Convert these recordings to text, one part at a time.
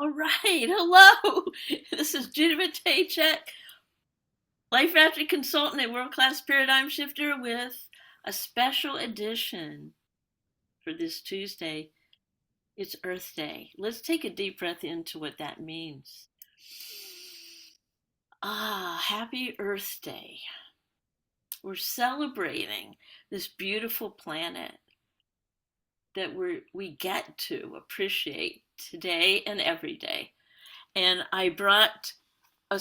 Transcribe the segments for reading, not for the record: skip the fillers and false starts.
All right. Hello. This is Judy Matejek, Life Mastery Consultant and World Class Paradigm Shifter with a special edition for this Tuesday. It's Earth Day. Let's take a deep breath into what that means. Happy Earth Day. We're celebrating this beautiful planet that we get to appreciate today and every day. And I brought our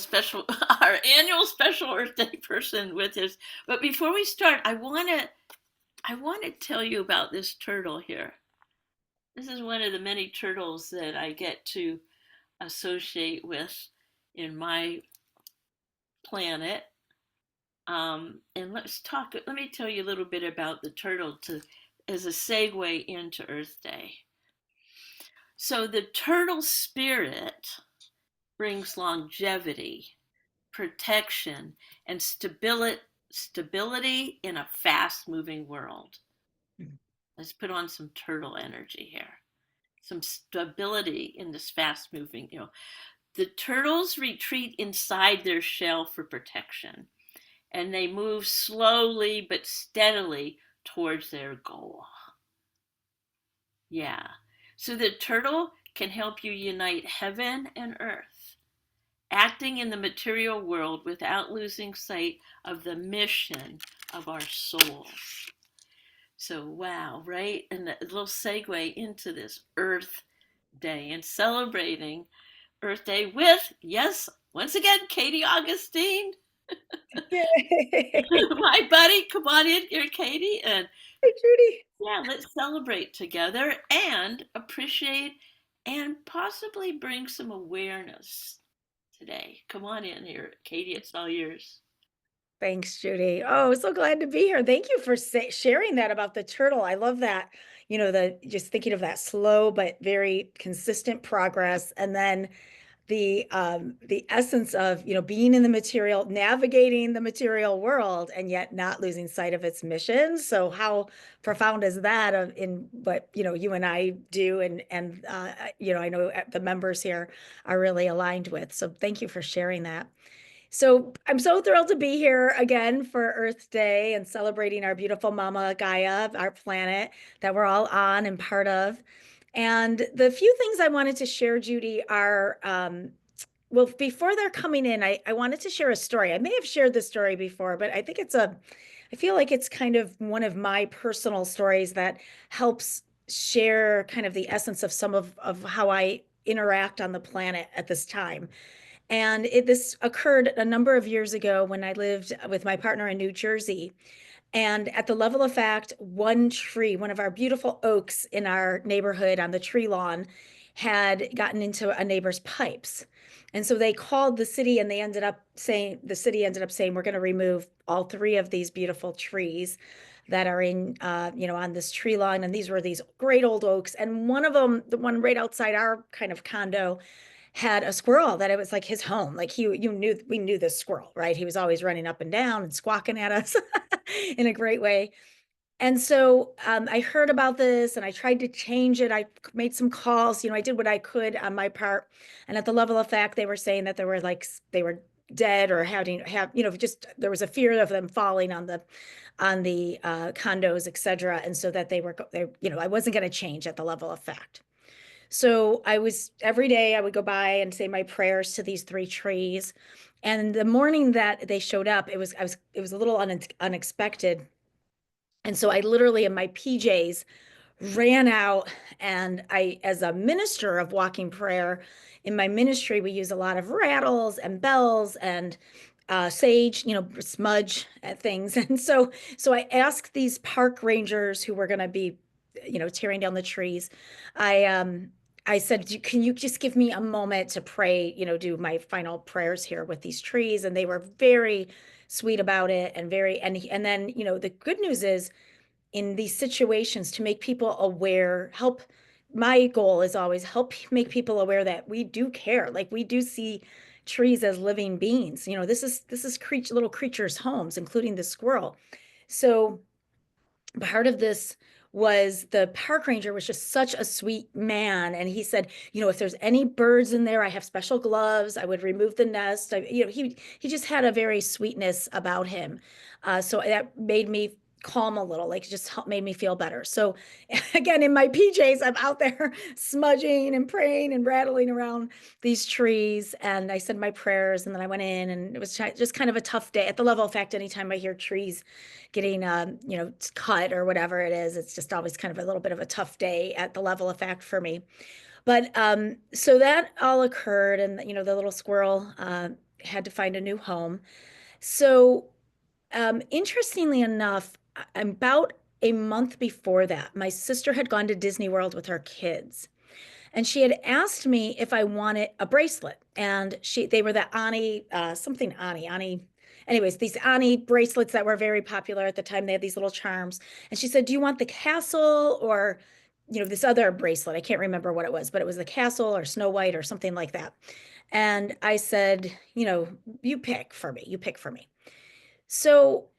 annual special Earth Day person with us. But before we start, I want to tell you about this turtle here. This is one of the many turtles that I get to associate with in my planet. And let me tell you a little bit about the turtle as a segue into Earth Day. So the turtle spirit brings longevity, protection, and stability in a fast moving world. Let's put on some turtle energy here. Some stability in this fast moving. The turtles retreat inside their shell for protection, and they move slowly but steadily towards their goal. Yeah. So the turtle can help you unite heaven and earth, acting in the material world without losing sight of the mission of our souls. So, wow, right? And a little segue into this Earth Day and celebrating Earth Day with, yes, once again, Katie Augustine, Yay. my buddy. Come on in here, Katie. And Hey, Judy. yeah, let's celebrate together and appreciate and possibly bring some awareness today. Come on in here, Katie. It's all yours. Thanks, Judy. Oh, so glad to be here. Thank you for sharing that about the turtle. I love that. The just thinking of that slow but very consistent progress, and then the essence of being in the material, navigating the material world, and yet not losing sight of its mission. So how profound is that in what you and I do, and I know the members here are really aligned with. So thank you for sharing that. So I'm so thrilled to be here again for Earth Day and celebrating our beautiful Mama Gaia, our planet that we're all on and part of. And the few things I wanted to share, Judy, are well, before they're coming in, I wanted to share a story. I may have shared this story before, but I feel like it's kind of one of my personal stories that helps share kind of the essence of some of how I interact on the planet at this time. And this occurred a number of years ago when I lived with my partner in New Jersey. And at the level of fact, one tree, one of our beautiful oaks in our neighborhood on the tree lawn, had gotten into a neighbor's pipes. And so they called the city, and the city ended up saying, we're going to remove all three of these beautiful trees that are on this tree line. And these were these great old oaks. And one of them, the one right outside our kind of condo, had a squirrel that it was like his home. Like we knew this squirrel, right? He was always running up and down and squawking at us in a great way. And so I heard about this and I tried to change it. I made some calls, I did what I could on my part. And at the level of fact, they were saying that they were dead or just there was a fear of them falling on the condos, et cetera. And so that I wasn't going to change at the level of fact. So every day I would go by and say my prayers to these three trees. And the morning that they showed up, it was a little unexpected. And so I literally in my PJs ran out, and as a minister of walking prayer, in my ministry, we use a lot of rattles and bells and sage, smudge things. And so I asked these park rangers who were going to be, tearing down the trees. I said, can you just give me a moment to pray, do my final prayers here with these trees? And they were very sweet about it and then, the good news is in these situations to make people aware, help. My goal is always help make people aware that we do care. Like we do see trees as living beings. This is little creatures' homes, including the squirrel. So part of this was the park ranger was just such a sweet man. And he said, if there's any birds in there, I have special gloves. I would remove the nest. He just had a very sweetness about him. So that made me calm a little, like just made me feel better. So again, in my PJs, I'm out there smudging and praying and rattling around these trees. And I said my prayers, and then I went in, and it was just kind of a tough day. At the level effect, anytime I hear trees getting cut or whatever it is, it's just always kind of a little bit of a tough day at the level effect for me. But so that all occurred, and the little squirrel had to find a new home. So interestingly enough, about a month before that, my sister had gone to Disney World with her kids, and she had asked me if I wanted a bracelet. And they were the Ani, something Ani. Anyways, these Ani bracelets that were very popular at the time. They had these little charms. And she said, "Do you want the castle or, this other bracelet?" I can't remember what it was, but it was the castle or Snow White or something like that. And I said, "You pick for me. You pick for me." So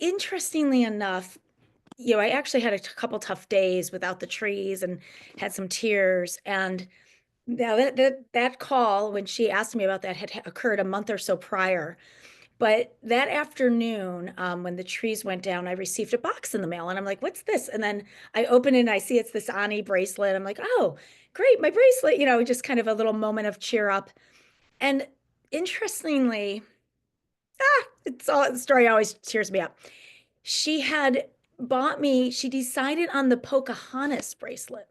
interestingly enough, I actually had a couple tough days without the trees and had some tears. And now that call, when she asked me about that, had occurred a month or so prior. But that afternoon, when the trees went down, I received a box in the mail, and I'm like, "What's this?" And then I open it and I see it's this Ani bracelet. I'm like, "Oh, great, my bracelet!" Just kind of a little moment of cheer up. And interestingly, it's all the story always cheers me up. She decided on the Pocahontas bracelet,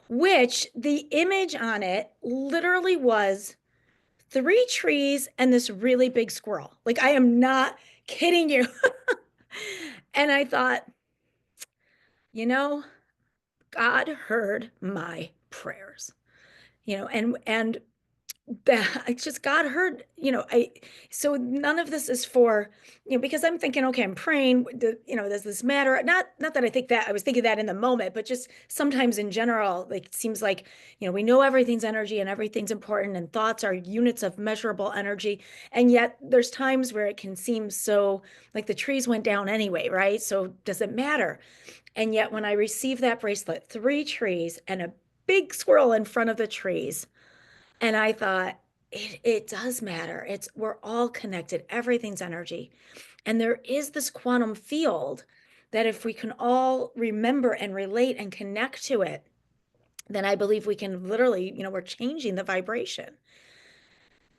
which the image on it literally was three trees and this really big squirrel. Like, I am not kidding you. And I thought, you know, God heard my prayers, and that I just God heard, so none of this is for, because I'm thinking, okay, I'm praying, does this matter? Not that I was thinking that in the moment, but just sometimes in general, like it seems like, we know everything's energy and everything's important, and thoughts are units of measurable energy. And yet there's times where it can seem so like the trees went down anyway, right? So does it matter? And yet when I received that bracelet, three trees and a big squirrel in front of the trees, and I thought, it does matter. We're all connected. Everything's energy. And there is this quantum field that if we can all remember and relate and connect to it, then I believe we can literally, we're changing the vibration.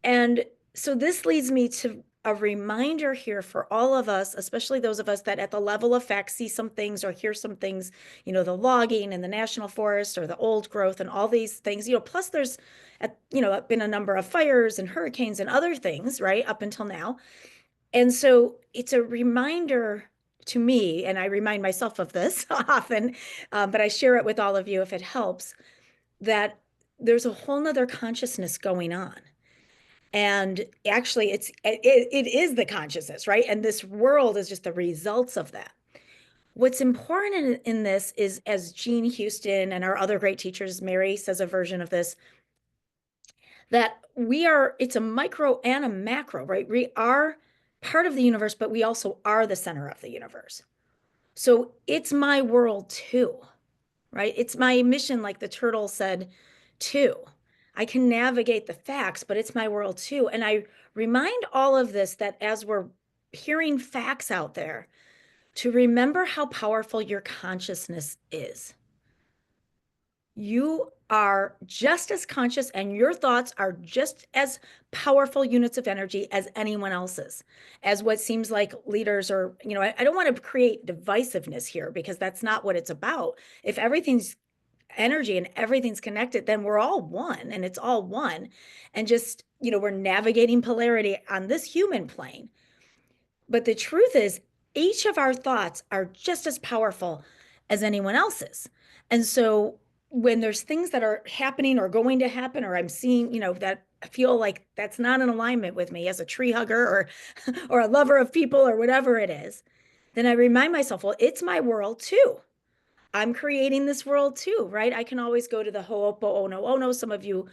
And so this leads me to a reminder here for all of us, especially those of us that at the level effect see some things or hear some things, the logging and the national forest or the old growth and all these things, plus there's, been a number of fires and hurricanes and other things, right, up until now. And so it's a reminder to me, and I remind myself of this often, but I share it with all of you if it helps, that there's a whole nother consciousness going on. And actually, it is the consciousness, right? And this world is just the results of that. What's important in this is, as Jean Houston and our other great teachers, Mary says a version of this, that it's a micro and a macro, right? We are part of the universe, but we also are the center of the universe. So it's my world too, right? It's my mission, like the turtle said, too. I can navigate the facts, but it's my world too. And I remind all of this that as we're hearing facts out there, to remember how powerful your consciousness is. You are just as conscious, and your thoughts are just as powerful units of energy as anyone else's. As what seems like leaders are, I don't want to create divisiveness here, because that's not what it's about. If everything's energy and everything's connected, then we're all one, and it's all one. And just, we're navigating polarity on this human plane. But the truth is, each of our thoughts are just as powerful as anyone else's. And so when there's things that are happening or going to happen, or I'm seeing, that I feel like that's not in alignment with me as a tree hugger or or a lover of people or whatever it is, then I remind myself, well, it's my world too. I'm creating this world too, right? I can always go to the Ho'oponopono. Some of you,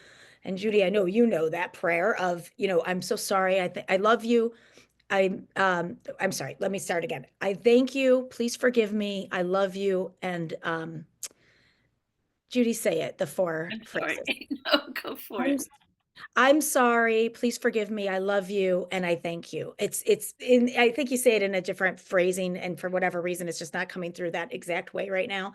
and Judy, I know you know that prayer of, I'm so sorry. I love you. I'm sorry, let me start again. I thank you. Please forgive me. I love you. And Judy, say it, the four I'm sorry. phrases. No, go for I'm it. I'm sorry. Please forgive me. I love you and I thank you. It's in I think you say it in a different phrasing and for whatever reason it's just not coming through that exact way right now.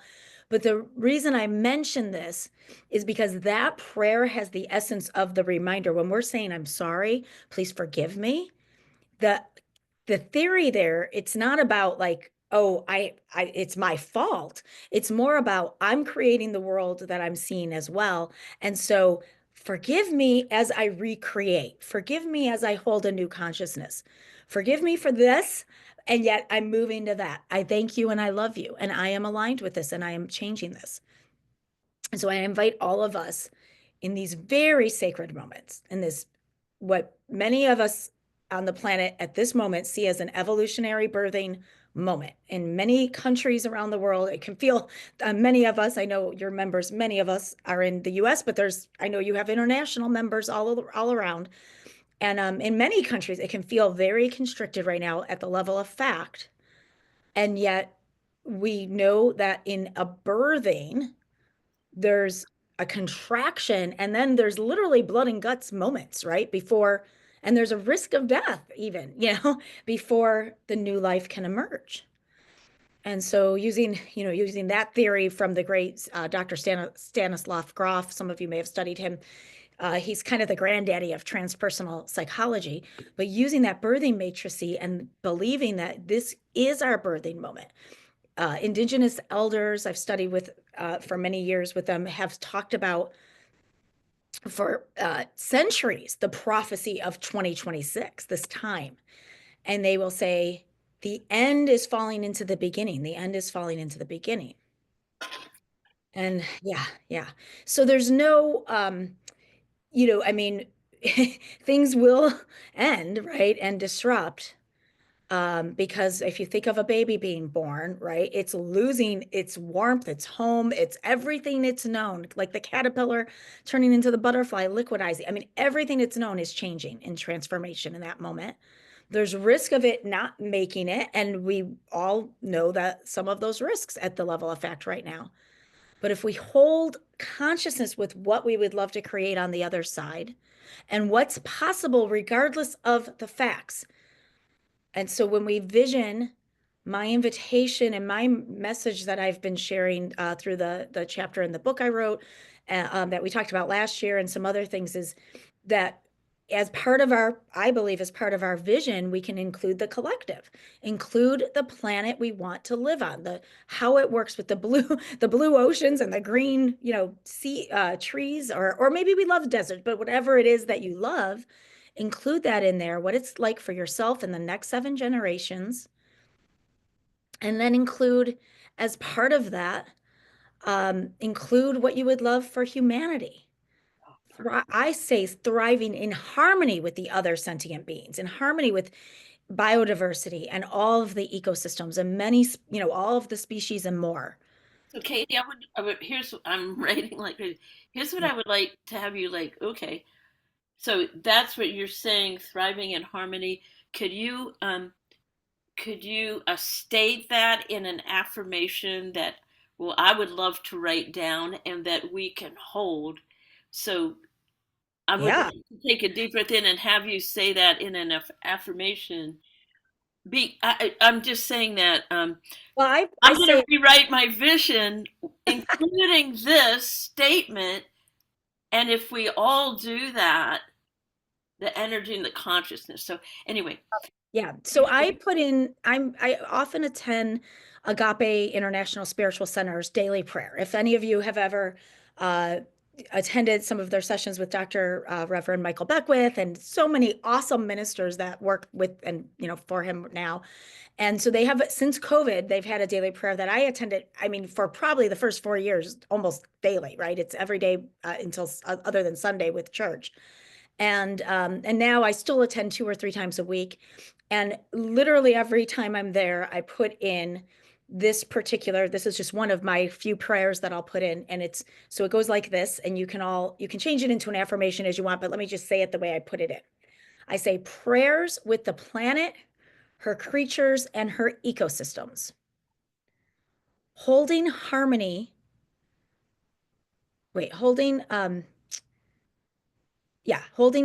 But the reason I mention this is because that prayer has the essence of the reminder when we're saying I'm sorry, please forgive me. The the theory there, it's not about like, oh, I it's my fault. It's more about I'm creating the world that I'm seeing as well. And so forgive me as I recreate. Forgive me as I hold a new consciousness. Forgive me for this. And yet I'm moving to that. I thank you and I love you. And I am aligned with this and I am changing this. And so I invite all of us in these very sacred moments, in this, what many of us on the planet at this moment see as an evolutionary birthing moment. In many countries around the world, it can feel, many of us, I know your members, many of us are in the US, but I know you have international members all around. And in many countries, it can feel very constricted right now at the level of fact. And yet we know that in a birthing, there's a contraction and then there's literally blood and guts moments right before, and there's a risk of death even, before the new life can emerge. And so using that theory from the great Dr. Stanislav Grof, some of you may have studied him. He's kind of the granddaddy of transpersonal psychology, but using that birthing matrices and believing that this is our birthing moment. Indigenous elders I've studied with for many years with them have talked about for centuries the prophecy of 2026, this time. And they will say, the end is falling into the beginning. The end is falling into the beginning. And yeah, yeah. So there's no, I mean, things will end, right? And disrupt. Because if you think of a baby being born, right, it's losing its warmth, its home, it's everything it's known, like the caterpillar turning into the butterfly, liquidizing. I mean, everything it's known is changing in transformation in that moment. There's risk of it not making it. And we all know that some of those risks at the level of fact right now. But if we hold consciousness with what we would love to create on the other side and what's possible, regardless of the facts, and so when we vision, my invitation and my message that I've been sharing through the chapter in the book I wrote that we talked about last year and some other things is that as part of our, I believe, as part of our vision, we can include the collective, include the planet we want to live on, the how it works with the blue, the blue oceans and the green, sea trees, or maybe we love desert, but whatever it is that you love, include that in there, what it's like for yourself in the next 7 generations, and then include as part of that, include what you would love for humanity. I say thriving in harmony with the other sentient beings, in harmony with biodiversity and all of the ecosystems and many, all of the species and more. So, Katie, here's what I'm writing like this. Here's what Yeah. I would like to have you like. Okay, so that's what you're saying, thriving in harmony. Could you state that in an affirmation that, well, I would love to write down and that we can hold? So I would Yeah. like to take a deep breath in and have you say that in an affirmation. I'm just saying that Well, I I'm going to say, rewrite my vision, including this statement. And if we all do that, the energy and the consciousness. So, anyway, yeah. So I often attend Agape International Spiritual Center's daily prayer. If any of you have ever uh, attended some of their sessions with Dr. Reverend Michael Beckwith and so many awesome ministers that work with and, for him now. And so they have, since COVID, they've had a daily prayer that I attended, I mean, for probably the first 4 years, almost daily, right? It's every day until other than Sunday with church. And now I still attend 2 or 3 times a week. And literally every time I'm there, I put in this is just one of my few prayers that I'll put in. And so it goes like this, and you can change it into an affirmation as you want, but let me just say it the way I put it in. I say prayers with the planet, her creatures, and her ecosystems. Holding harmony, wait, holding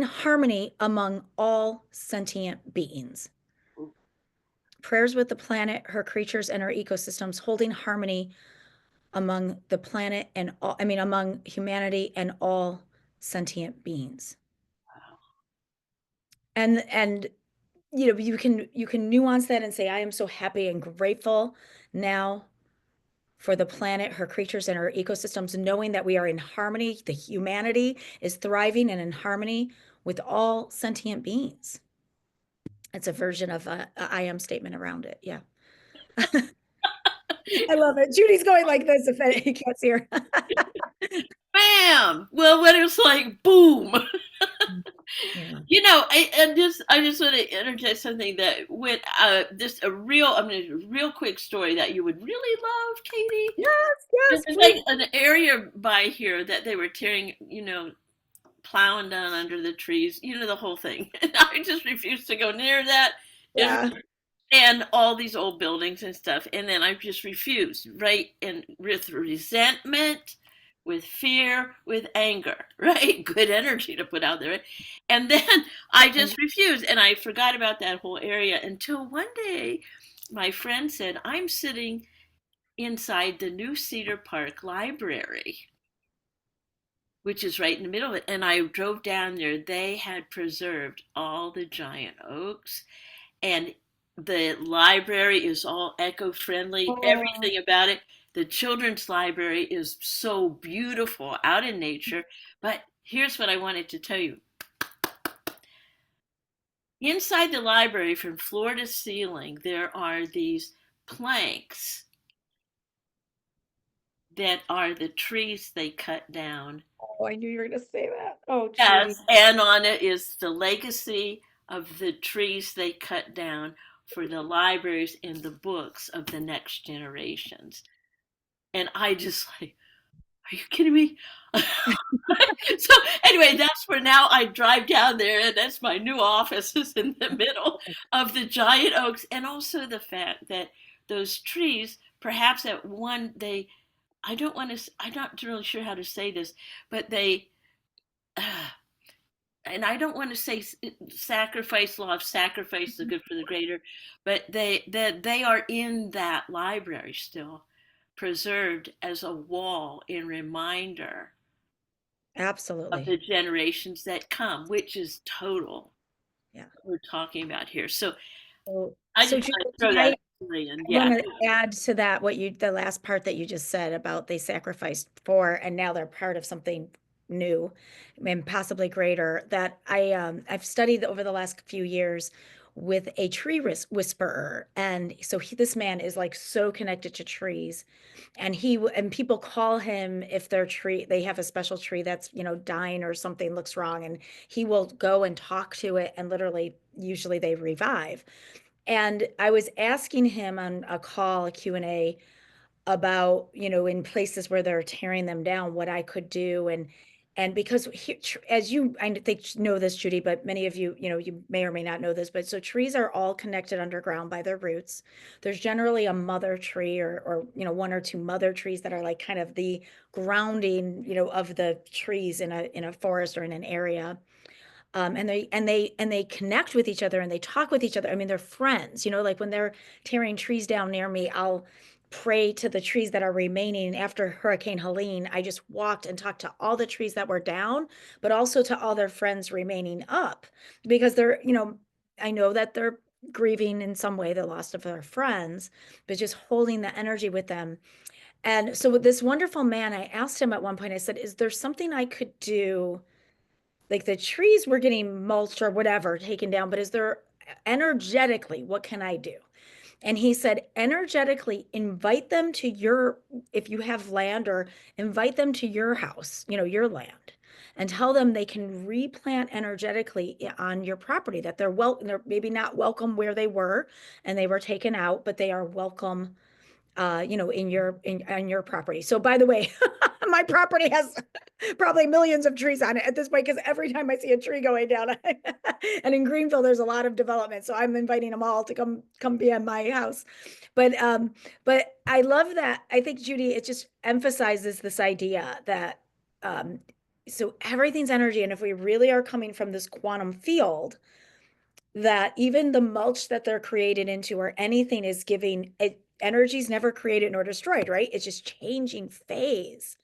harmony among all sentient beings. Prayers with the planet, her creatures, and her ecosystems, holding harmony among the planet and all, I mean, among humanity and all sentient beings. And you can nuance that and say, I am so happy and grateful now for the planet, her creatures, and her ecosystems, knowing that we are in harmony. The humanity is thriving and in harmony with all sentient beings. It's a version of a I am statement around it. Yeah. I love it. Judy's going like this if you can't see her. Bam! Well, when it's like boom. Yeah. I just want to interject something that went just a real quick story that you would really love, Katie. Yes, yes, There's like please. an area by here that they were tearing, plowing down under the trees, the whole thing. And I just refused to go near that. And Yeah. and all these old buildings and stuff. And then I just refused, right? And with resentment, with fear, with anger, right? Good energy to put out there. And then I just refused. And I forgot about that whole area until one day my friend said, I'm sitting inside the new Cedar Park Library, which is right in the middle of it. And I drove down there. They had preserved all the giant oaks, and the library is all eco-friendly, Oh, everything about it. The children's library is so beautiful out in nature. But here's what I wanted to tell you. Inside the library, from floor to ceiling, there are these planks that are the trees they cut down. oh, I knew you were going to say that. Oh, Judy. Yes, and on it is the legacy of the trees they cut down for the libraries and the books of the next generations. And I just like, are you kidding me? So anyway, that's where now I drive down there, and that's my new office is in the middle of the giant oaks, and also the fact that those trees, perhaps at one they, I don't want to, I'm not really sure how to say this, but they. And I don't want to say sacrifice, law of sacrifice, the good for the greater, but they are in that library still, preserved as a wall in reminder of Absolutely. the generations that come, which is total Yeah. what we're talking about here. So I So just Judy, want to can throw I that in. I Yeah. want to add to that the last part that you just said about they sacrificed for and now they're part of something new and possibly greater that I've studied over the last few years with a tree whisperer. And so this man is like so connected to trees, and and people call him if their tree, they have a special tree that's, dying or something looks wrong, and he will go and talk to it, and literally usually they revive. And I was asking him on a call, a Q&A, about, in places where they're tearing them down, what I could do. And because as I think know this, Judy, but many of you, you may or may not know this, but so trees are all connected underground by their roots. There's generally a mother tree or one or two mother trees that are like kind of the grounding, of the trees in a forest or in an area. And they connect with each other and they talk with each other. I mean, they're friends, like when they're tearing trees down near me, I'll pray to the trees that are remaining. After Hurricane Helene, I just walked and talked to all the trees that were down, but also to all their friends remaining up, because I know that they're grieving in some way the loss of their friends, but just holding the energy with them. And so with this wonderful man, I asked him at one point, I said, is there something I could do? Like the trees were getting mulched or whatever taken down, but is there energetically, what can I do? And he said, energetically invite them to if you have land, or invite them to your house, your land, and tell them they can replant energetically on your property, that they're maybe not welcome where they were and they were taken out, but they are welcome on your property. So by the way, my property has probably millions of trees on it at this point, because every time I see a tree going down, and in Greenville, there's a lot of development. So I'm inviting them all to come be on my house. But I love that. I think, Judy, it just emphasizes this idea that um, so everything's energy. And if we really are coming from this quantum field, that even the mulch that they're created into or anything is giving it, energy is never created nor destroyed, right? It's just changing phase.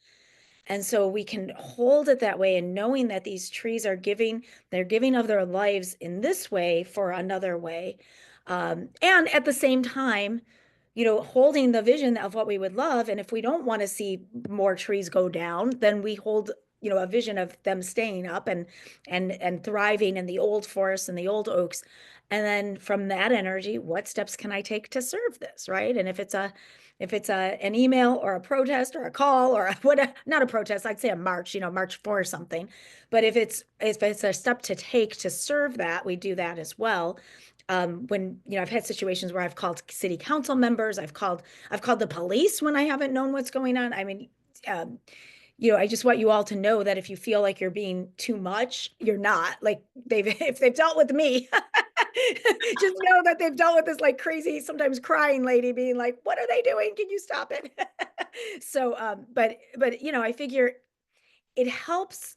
And so we can hold it that way, and knowing that these trees are giving, they're giving of their lives in this way for another way. And at the same time, holding the vision of what we would love. And if we don't want to see more trees go down, then we hold, a vision of them staying up and thriving in the old forests and the old oaks. And then from that energy, what steps can I take to serve this, right? And if it's an email or a protest or a call or what, not a protest, I'd say a march, march for something. But if it's a step to take to serve that, we do that as well. When I've had situations where I've called city council members, I've called the police when I haven't known what's going on. I mean, um, I just want you all to know that if you feel like you're being too much, you're not. Like, if they've dealt with me, just know that they've dealt with this like crazy, sometimes crying lady being like, "What are they doing? Can you stop it?" So, but I figure it helps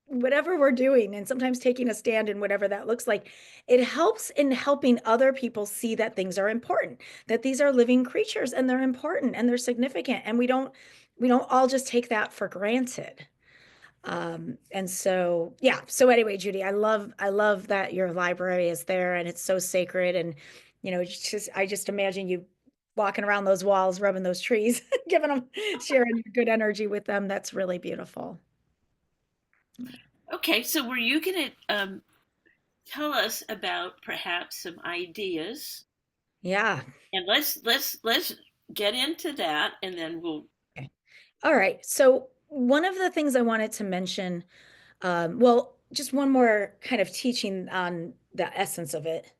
whatever we're doing, and sometimes taking a stand in whatever that looks like. It helps in helping other people see that things are important, that these are living creatures and they're important and they're significant, and we don't all just take that for granted. And so, yeah. So anyway, Judy, I love that your library is there and it's so sacred. And, I just imagine you walking around those walls, rubbing those trees, giving them, sharing your good energy with them. That's really beautiful. Okay, so were you going to tell us about perhaps some ideas? Yeah. And let's get into that, and then we'll. Okay. All right. So one of the things I wanted to mention, well, just one more kind of teaching on the essence of it,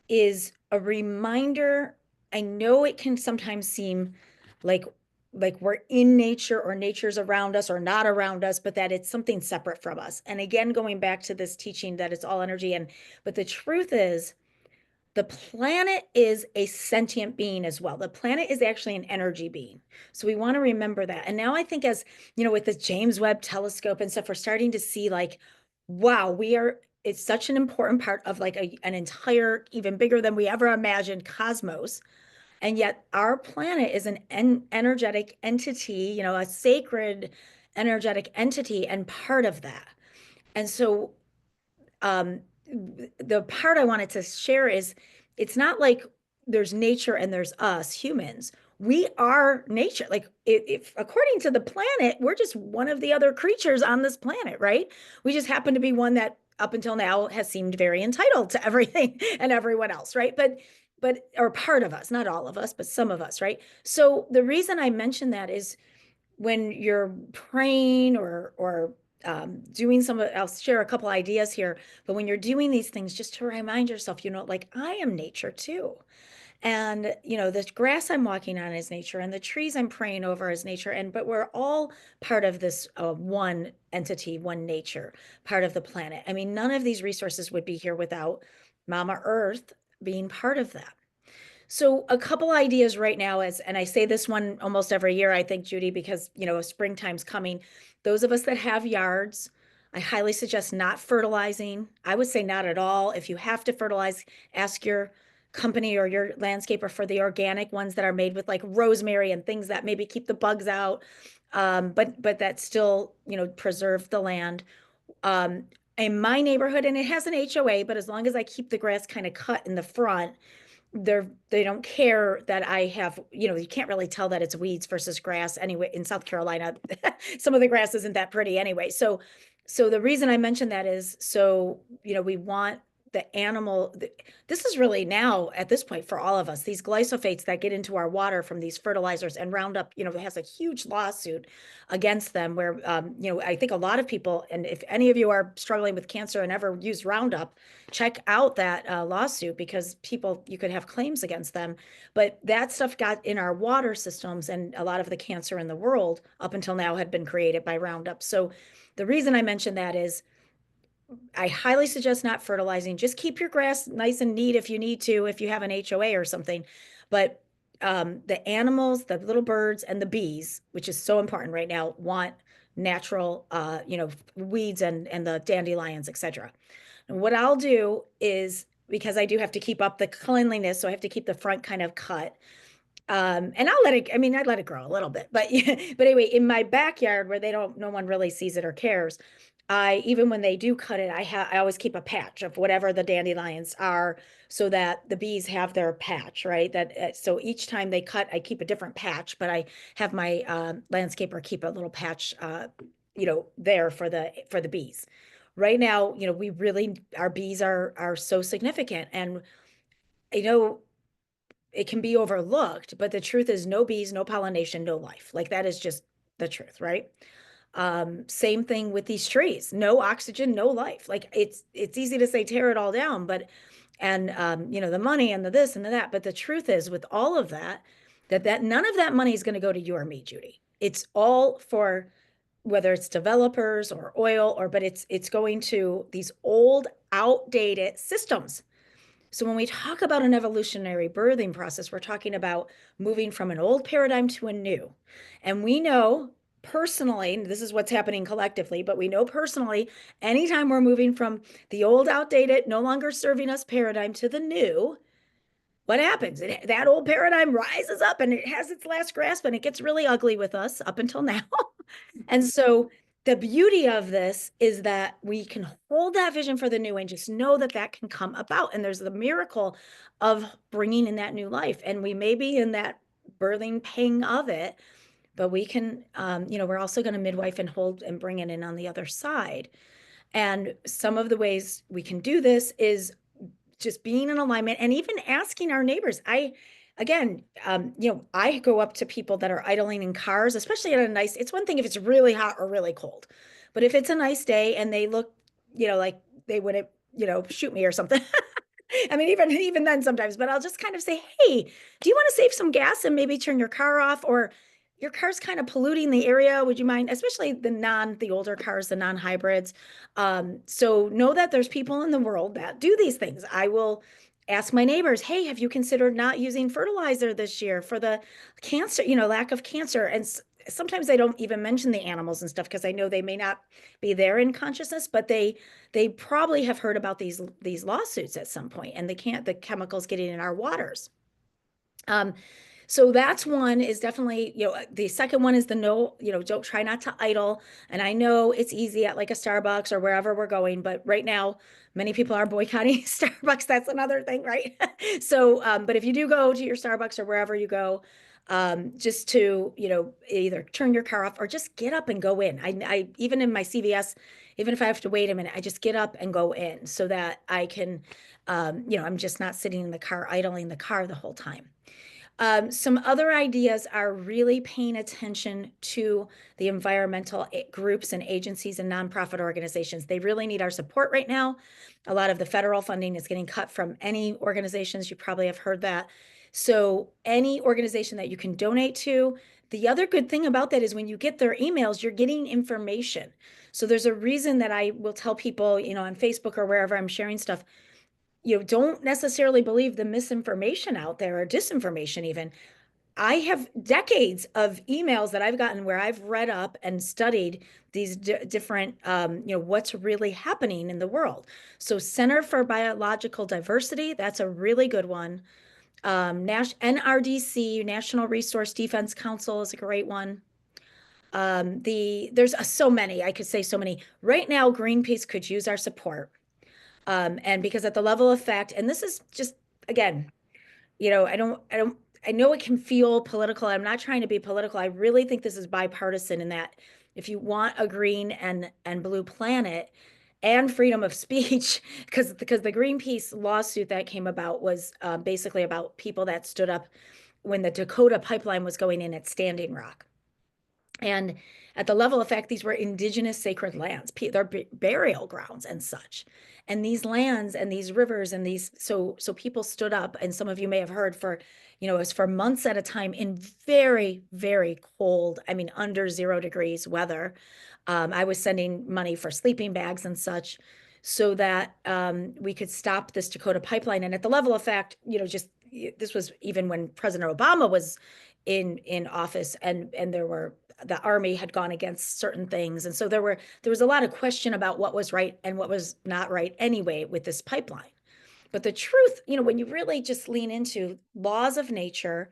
is a reminder. I know it can sometimes seem like we're in nature or nature's around us or not around us, but that it's something separate from us. And again, going back to this teaching that it's all energy. But the truth is, the planet is a sentient being as well. The planet is actually an energy being. So we want to remember that. And now I think, as with the James Webb telescope and stuff, we're starting to see like, wow, it's such an important part of like an entire, even bigger than we ever imagined, cosmos. And yet our planet is an energetic entity, a sacred energetic entity and part of that. And so um, the part I wanted to share is, it's not like there's nature and there's us humans. We are nature. Like, if according to the planet, we're just one of the other creatures on this planet, right? We just happen to be one that up until now has seemed very entitled to everything and everyone else, right? But or part of us, not all of us, but some of us, right? So the reason I mention that is, when you're praying or doing some, I'll share a couple ideas here, but when you're doing these things, just to remind yourself, like, I am nature too. And, the grass I'm walking on is nature, and the trees I'm praying over is nature. But we're all part of this one entity, one nature, part of the planet. I mean, none of these resources would be here without Mama Earth being part of that. So a couple ideas right now is, and I say this one almost every year, I think, Judy, because, springtime's coming. Those of us that have yards, I highly suggest not fertilizing. I would say not at all. If you have to fertilize, ask your company or your landscaper for the organic ones that are made with like rosemary and things that maybe keep the bugs out. But that still, preserve the land. Um, in my neighborhood, and it has an HOA, but as long as I keep the grass kind of cut in the front, they don't care that I have, you can't really tell that it's weeds versus grass anyway. In South Carolina, some of the grass isn't that pretty anyway. So the reason I mention that is, so, we want the animal, this is really now at this point for all of us, these glyphosates that get into our water from these fertilizers, and Roundup, has a huge lawsuit against them where, I think a lot of people, and if any of you are struggling with cancer and ever use Roundup, check out that lawsuit, because you could have claims against them. But that stuff got in our water systems, and a lot of the cancer in the world up until now had been created by Roundup. So the reason I mention that is I highly suggest not fertilizing. Just keep your grass nice and neat if you need to, if you have an HOA or something. But the animals, the little birds, and the bees, which is so important right now, want natural, weeds and the dandelions, etc. And what I'll do is, because I do have to keep up the cleanliness, so I have to keep the front kind of cut. And I'll let it, I mean, I'd let it grow a little bit, but yeah, but anyway, in my backyard where no one really sees it or cares, even when they do cut it, I always keep a patch of whatever the dandelions are, so that the bees have their patch, right? So each time they cut, I keep a different patch, but I have my landscaper keep a little patch, there for the bees. Right now, our bees are so significant, and you know, it can be overlooked, but the truth is no bees, no pollination, no life. Like that is just the truth, right? Same thing with these trees. No oxygen, no life. Like it's easy to say tear it all down, but and the money and the this and the that. But the truth is, with all of that, that none of that money is going to go to you or me, Judy. It's all for, whether it's developers or oil, but it's going to these old, outdated systems. So when we talk about an evolutionary birthing process, we're talking about moving from an old paradigm to a new. And we know personally, and this is what's happening collectively, but we know personally, anytime we're moving from the old, outdated, no longer serving us paradigm to the new, what happens? That old paradigm rises up and it has its last grasp, and it gets really ugly with us up until now. And so the beauty of this is that we can hold that vision for the new and just know that that can come about. And there's the miracle of bringing in that new life. And we may be in that birthing pang of it, but we can, we're also going to midwife and hold and bring it in on the other side. And some of the ways we can do this is just being in alignment, and even asking our neighbors. Again, I go up to people that are idling in cars, especially at a nice, it's one thing if it's really hot or really cold, but if it's a nice day and they look, like they wouldn't, shoot me or something. I mean, even then sometimes, but I'll just kind of say, hey, do you want to save some gas and maybe turn your car off? Or your car's kind of polluting the area. Would you mind, especially the older cars, the non-hybrids? So know that there's people in the world that do these things. I will ask my neighbors, hey, have you considered not using fertilizer this year for the cancer, lack of cancer? And sometimes I don't even mention the animals and stuff, because I know they may not be there in consciousness, but they probably have heard about these lawsuits at some point, and the chemicals getting in our waters. So that's one, is definitely, the second one is the no, don't try not to idle. And I know it's easy at like a Starbucks or wherever we're going, but right now many people are boycotting Starbucks. That's another thing, right? So, but if you do go to your Starbucks or wherever you go, just to, either turn your car off or just get up and go in. I even in my CVS, even if I have to wait a minute, I just get up and go in so that I can, I'm just not sitting in the car, idling the car the whole time. Some other ideas are really paying attention to the environmental groups and agencies and nonprofit organizations. They really need our support right now. A lot of the federal funding is getting cut from any organizations. You probably have heard that. So any organization that you can donate to. The other good thing about that is when you get their emails, you're getting information. So there's a reason that I will tell people, on Facebook or wherever I'm sharing stuff, don't necessarily believe the misinformation out there, or disinformation even. I have decades of emails that I've gotten where I've read up and studied these different, what's really happening in the world. So Center for Biological Diversity, that's a really good one. NRDC, National Resource Defense Council, is a great one. There's so many, I could say so many. Right now, Greenpeace could use our support. And because at the level of fact, and this is just, again, I know it can feel political. I'm not trying to be political. I really think this is bipartisan, in that if you want a green and blue planet, and freedom of speech, because the Greenpeace lawsuit that came about was basically about people that stood up when the Dakota pipeline was going in at Standing Rock. And at the level of fact, these were indigenous sacred lands, their burial grounds and such. And these lands and these rivers and these, so people stood up, and some of you may have heard for, it was for months at a time in very, very cold, I mean, under 0 degrees weather. I was sending money for sleeping bags and such so that we could stop this Dakota pipeline. And at the level of fact, just this was even when President Obama was in office, and the army had gone against certain things, and so there was a lot of question about what was right and what was not right anyway with this pipeline. But the truth, when you really just lean into laws of nature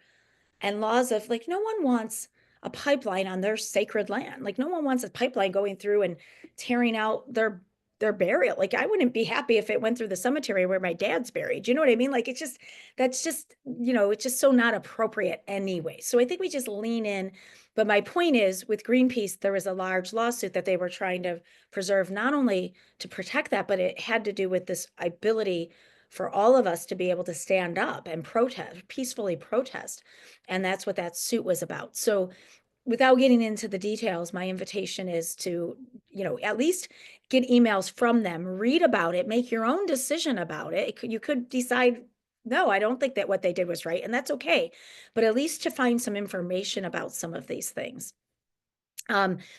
and laws of, like, no one wants a pipeline on their sacred land. Like, no one wants a pipeline going through and tearing out their burial. Like, I wouldn't be happy if it went through the cemetery where my dad's buried. You know what I mean? Like, it's just, that's just, it's just so not appropriate anyway. So I think we just lean in. But my point is, with Greenpeace, there was a large lawsuit that they were trying to preserve, not only to protect that, but it had to do with this ability for all of us to be able to stand up and protest, peacefully protest. And that's what that suit was about. So without getting into the details, my invitation is to, at least get emails from them, read about it, make your own decision about it. You could decide, no, I don't think that what they did was right, and that's okay. But at least to find some information about some of these things.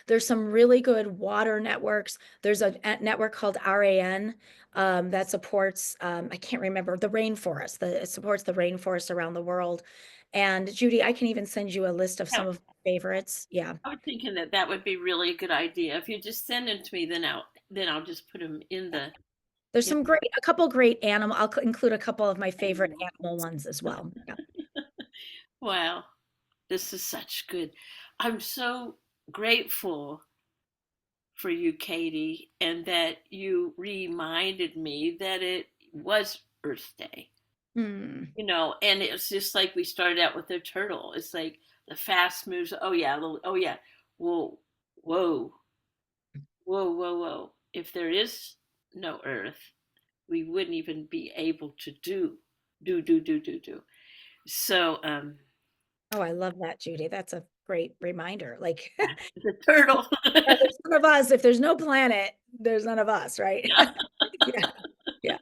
There's some really good water networks. There's a network called RAN that supports, I can't remember, the rainforest. It supports the rainforest around the world. And Judy, I can even send you a list of Yeah, some of my favorites. Yeah. I was thinking that that would be really a good idea. If you just send them to me, then I'll just put them in the. There's In, a couple great animal. I'll include a couple of my favorite animal ones as well. Yeah. wow, this is such good. I'm so grateful for you, Katie, and that you reminded me that it was Earth Day. Hmm. And it's just like we started out with the turtle. It's like the fast moves. Oh yeah, oh yeah. Whoa, whoa, whoa, whoa, whoa. If there is no Earth, we wouldn't even be able to do. So, Oh, I love that, Judy. That's a great reminder. Like, yeah, the turtle. there's none of us. If there's no planet, there's none of us, right? yeah. Yeah. Yeah.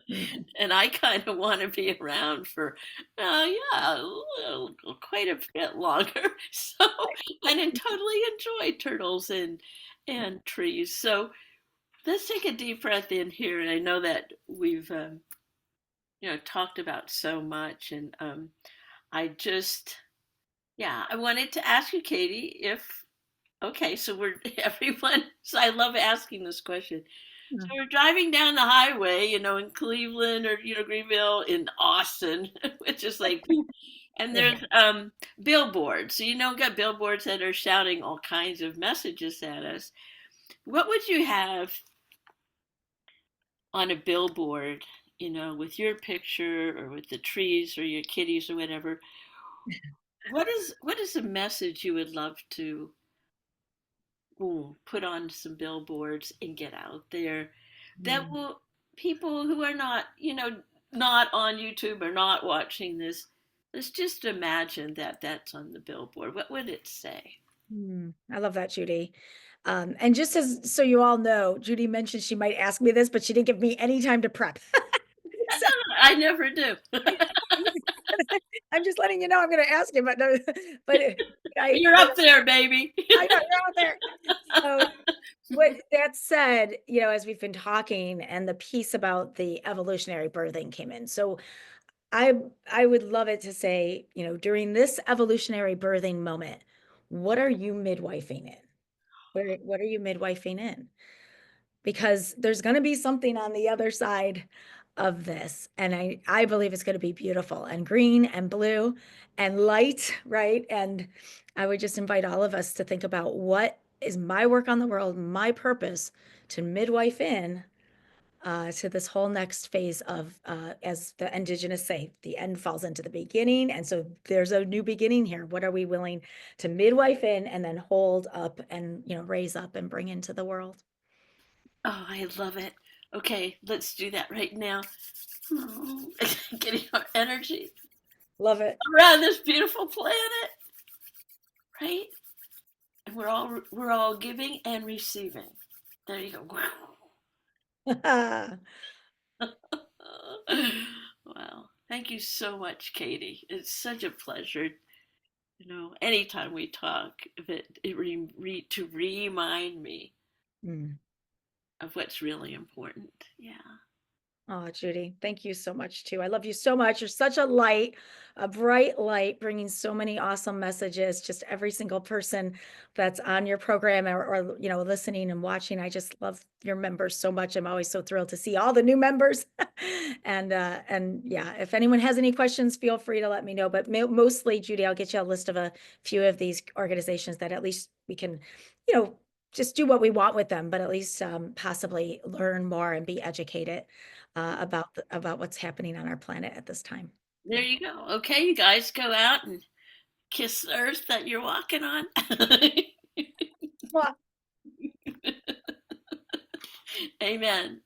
Mm. And I kind of want to be around for, yeah, quite a bit longer. So I didn't totally enjoy turtles and trees. So let's take a deep breath in here. And I know that we've, talked about so much. And I just, yeah, I wanted to ask you, Katie, if, okay, so we're everyone, so I love asking this question. So we're driving down the highway, in Cleveland or Greenville, in Austin, which is like, and Yeah. there's billboards. So got billboards that are shouting all kinds of messages at us. What would you have on a billboard, with your picture or with the trees or your kitties or whatever? What is a message you would love to put on some billboards and get out there that Mm. will people who are not not on YouTube or not watching this, let's just imagine that that's on the billboard. What would it say? I love that, Judy. And just as so you all know, Judy mentioned she might ask me this, but she didn't give me any time to prep. So I never do. I'm just letting you know I'm going to ask you, but no, but I, You're up there, baby. I know you're out there. So with that said, as we've been talking, and the piece about the evolutionary birthing came in. So I I would love it to say, during this evolutionary birthing moment, what are you midwifing in? What are you midwifing in? Because there's going to be something on the other side of this, and I believe it's going to be beautiful and green and blue and light, right? And I would just invite all of us to think about, what is my work on the world, my purpose to midwife in to this whole next phase of, as the indigenous say, the end falls into the beginning. And so there's a new beginning here. What are we willing to midwife in and then hold up and, raise up and bring into the world? Oh, I love it. Okay, let's do that right now. Getting our energy Love it. around this beautiful planet, right? And we're all giving and receiving. There you go. Wow. Thank you so much, Katie. It's such a pleasure. Anytime we talk, to remind me Mm. of what's really important. Yeah. Oh, Judy, thank you so much too. I love you so much. You're such a light, a bright light, bringing so many awesome messages. Just every single person that's on your program or listening and watching. I just love your members so much. I'm always so thrilled to see all the new members. And yeah, if anyone has any questions, feel free to let me know. But mostly, Judy, I'll get you a list of a few of these organizations that at least we can, you know, just do what we want with them, but at least possibly learn more and be educated about what's happening on our planet at this time. There Yeah. you go. Okay, you guys go out and kiss the earth that you're walking on. Well, Amen.